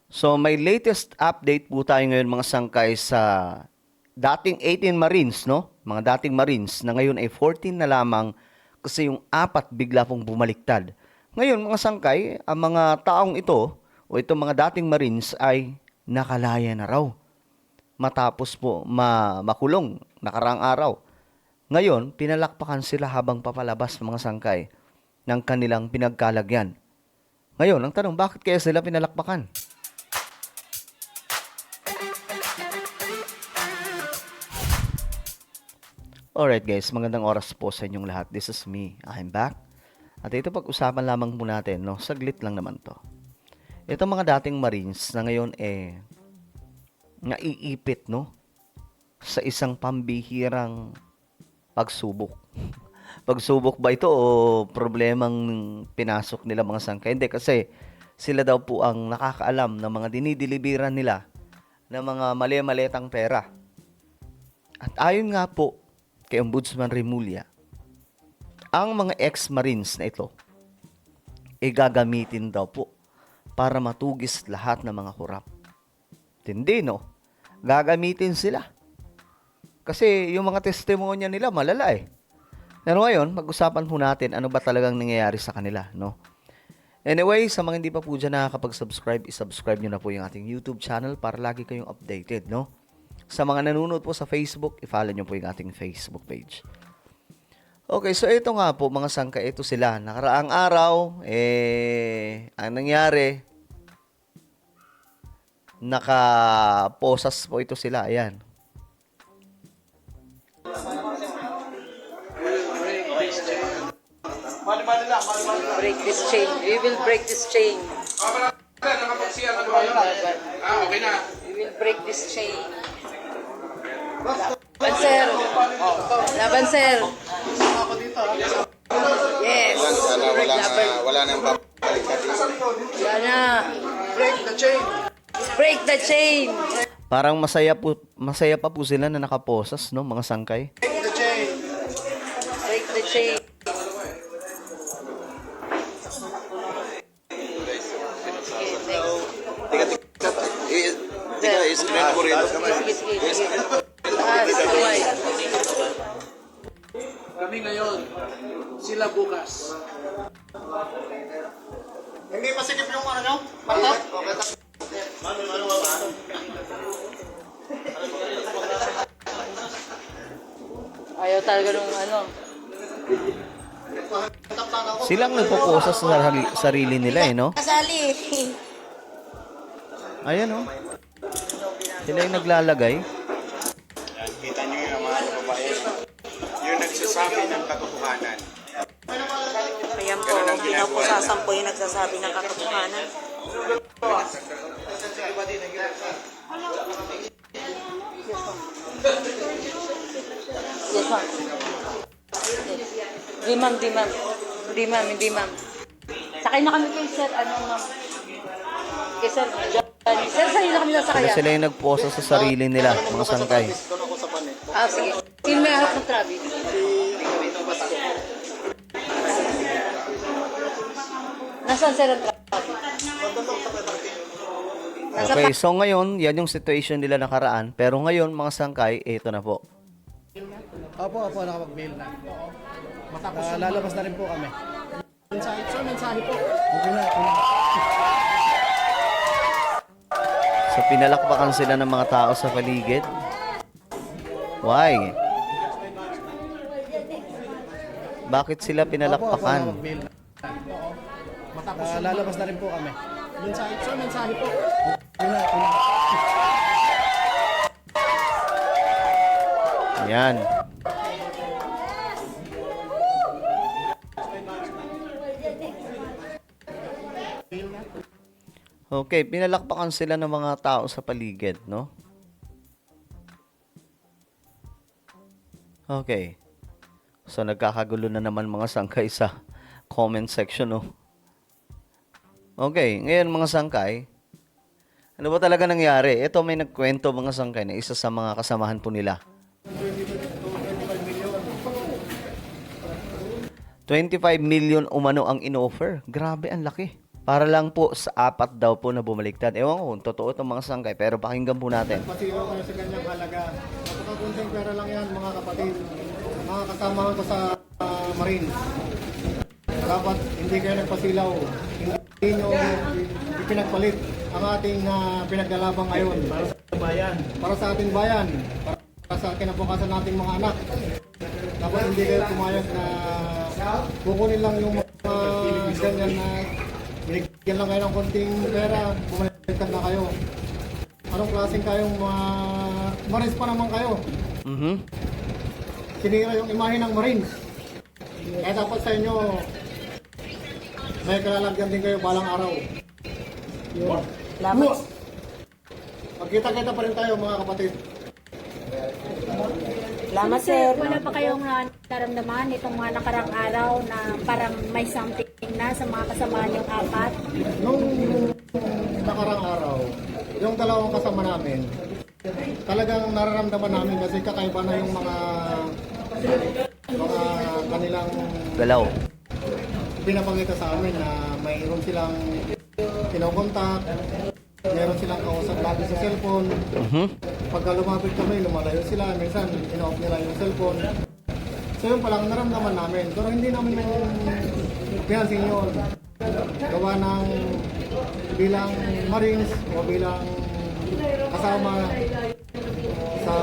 So may latest update po tayo ngayon mga sangkay sa dating 18 Marines, no? Mga dating Marines na ngayon ay 14 na lamang kasi yung apat bigla pong bumaliktad. Ngayon mga sangkay, ang mga taong ito o itong mga dating Marines ay nakalaya na raw matapos po makulong nakaraang araw. Ngayon, pinalakpakan sila habang papalabas mga sangkay ng kanilang pinagkalagyan. Ngayon, ang tanong, bakit kaya sila pinalakpakan? Alright guys, magandang oras po sa inyong lahat. This is me, I'm back. At ito pag-usapan lamang po natin, no? Saglit lang naman to. Ito mga dating Marines na ngayon naiipit, no? Sa isang pambihirang pagsubok. Pagsubok ba ito o problemang pinasok nila mga sangkay? Hindi, kasi sila daw po ang nakakaalam ng mga dinidilibiran nila ng mga mali-maletang pera. At ayon nga po kay Ombudsman Remulla, ang mga ex-Marines na ito ay gagamitin daw po para matugis lahat ng mga korap. Hindi, no? Gagamitin sila. Kasi yung mga testimonya nila malala eh. Pero ngayon, mag-usapan po natin ano ba talagang nangyayari sa kanila, no? Anyway, sa mga hindi pa po dyan nakakapag-subscribe, isubscribe nyo na po yung ating YouTube channel para lagi kayong updated, no? Sa mga nanonood po sa Facebook, i-follow nyo po yung ating Facebook page. Okay, so ito nga po mga sangka, ito sila. Nakaraang araw, ang nangyari, nakaposas po ito sila. Ayan. Break this chain. We will break this chain. Okay na. We will break this chain. Laban, sir. Laban, sir. Yes. Wala nang babalik natin. Wala na. Break the chain. Break the chain. Parang masaya pa po sila na nakaposas, no, mga sangkay. Break the chain. Break the chain. Tika, i-screen ko rin. Sige, sige, sige. Taas, kamay. Kami ngayon, sila bukas. Hindi masikip yung ano nyo? Patot? Ayaw talaga nung ano. Silang nagpoposas sa sarili nila, eh, no? Kasali. Ayan, no? Sila yung naglalagay. Kita nyo yung mga babae. Yung nagsasabi ng katotohanan. Ayan po, pinapusasan po yung nagsasabi ng katotohanan. Yes, ma'am. Di, ma'am, di, ma'am. Di, ma'am, hindi, ma'am. Sakay na kami kay sir, ano, ma'am. Kay sir, Johnny. Sir, sakay na kami na Sila, sakaya. sila yung nagposas sa sarili nila, mga sangkay. Doon ako sa panin. Ah, sige. Sino may harap ng traffic? Nasaan sir ang traffic? Okay, so ngayon, yan yung situation nila nakaraan. Pero ngayon, mga sangkay, ito na po. Opo, nakapag-mail na. Matapos lalabas na rin po kami. Mensahe po. Okay na. So, pinalakpakan sila ng mga tao sa paligid. Why? Bakit sila pinalakpakan? Nakapag-mail na. Matapos lalabas na rin po kami. Mensahe po. Okay na. Ayan. Okay, pinalakpakan sila ng mga tao sa paligid, no? Okay. So, nagkakagulo na naman mga sangkay sa comment section, no? Okay, ngayon mga sangkay, ano ba talaga nangyari? Ito may nagkwento mga sangkay na isa sa mga kasamahan po nila. 25 million umano ang in-offer. Grabe, ang laki. Para lang po sa 4 daw po na bumaliktad. Ewan ko kung totoo itong mga sangkay, pero pakinggan po natin. Pasilaw kayo sa ganyang halaga. Napakakunting pera lang yan mga kapatid. Mga kasama ko sa Marines. Dapat hindi kayo nagpasilaw. Hindi nyo ipinagpalit ang ating pinaglalabang ngayon. Para sa bayan. Para sa ating bayan. Para sa kinabukasan nating mga anak. Dapat hindi kayo pumayag na kukunin lang yung mga ganyan na binigyan lang kayo ng konting pera, bumaliktad na kayo. Anong klaseng kayong Marines pa naman kayo? Sinira yung imahe ng Marines. Kaya dapat sa inyo, may kalalagyan din kayo balang araw. Yun. Salamat. Magkita-kita pa rin tayo mga kapatid. Salamat, sir. Wala pa kayong naramdaman itong mga nakarang araw na parang may something na sa mga kasama niyong 4? Nung nakarang araw, yung dalawang kasama namin, talagang nararamdaman namin kasi kakaiba na yung mga kanilang Galaw. pinapakita sa amin na mayroon silang kinokontak, mayroon silang kausap lagi sa cellphone. Pagka lumapit kami, lumalayo sila, minsan in-off nila yung cellphone. So yun palang naramdaman namin, pero hindi namin pinansin yun. Gawa ng bilang Marines o bilang kasama sa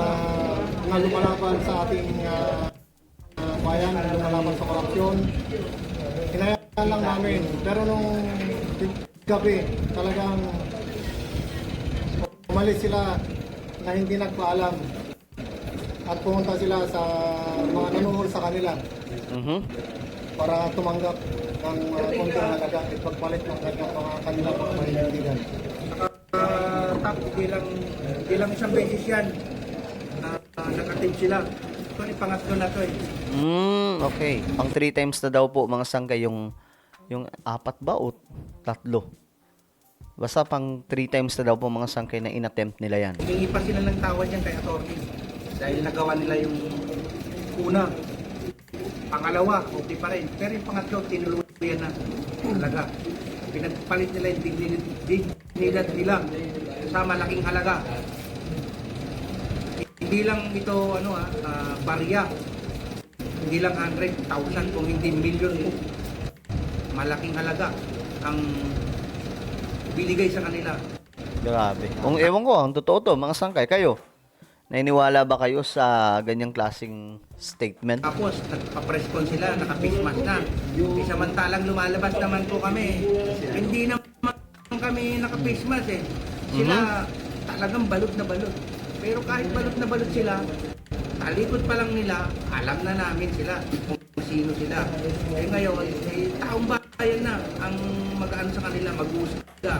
mga lumalaban sa ating bayan, lumalaban sa korupsyon. Hinayaan lang namin. Pero nung gabi, talagang umalis sila na hindi nagpaalam at pumunta sila sa mga nanuhol sa kanila para tumanggap ng konting halaga at pagpalit ng kanilang mga paninindigan. Tapos bilang isang beses yan na nakatim sila. Ito yung pangatlo na to eh. Okay. Pang 3 times na daw po mga sangkay yung 4 ba o 3? Basta pang 3 times na daw po mga sangkay na inattempt nila yan. Hiningi pa sila ng tawad yan kay attorney. Dahil nagawa nila yung una. Pangalawa, okay pa rin. Pero yung pangatlo, tinuluyan na halaga. Pinagpalit nila yung dignidad nila sa malaking halaga. Hindi lang ito barya. Hindi lang 100,000 kung hindi million po. Malaking halaga ang binigay sa kanila. Grabe. Kung ewan ko, ang totoo to, mga sangkay, kayo, naniniwala ba kayo sa ganyang klaseng statement? Tapos, nagpa-press con sila, naka-face mask na. Samantalang lumalabas naman po kami. Hindi naman kami naka-face mask eh. Sila talagang balot na balot. Pero kahit balot na balot sila, talikod pa lang nila, alam na namin sila kung sino sila. Eh ngayon, taong bayan na ang mag-ano sa kanila, mag-uusga.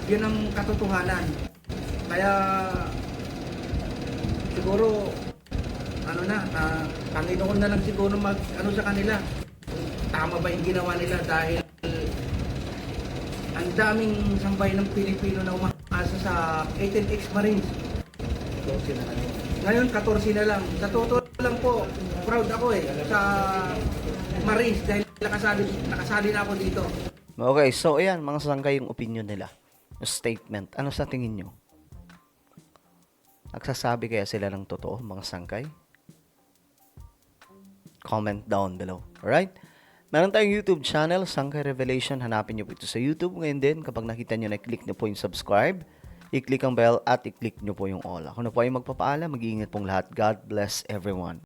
Yun ang katotohanan. Kaya siguro Panginoon na lang siguro mag-ano sa kanila. Tama ba yung ginawa nila dahil ang daming sambayan ng Pilipino na umaasa sa 18 ex-Marines. Ngayon 14 na lang. Sa totoo lang po, proud ako sa Marines dahil nakasali na ako dito. Okay, so ayan, mga sangkay yung opinion nila. Yung statement. Ano sa tingin nyo? Nagsasabi kaya sila ng totoo, mga sangkay? Comment down below. Alright? Meron tayong YouTube channel, Sangkay Revelation. Hanapin nyo po ito sa YouTube. Ngayon din, kapag nakita nyo na i-click nyo po yung subscribe, i-click ang bell at i-click nyo po yung all. Ako na po ay magpapaalam. Mag-iingat pong lahat. God bless everyone.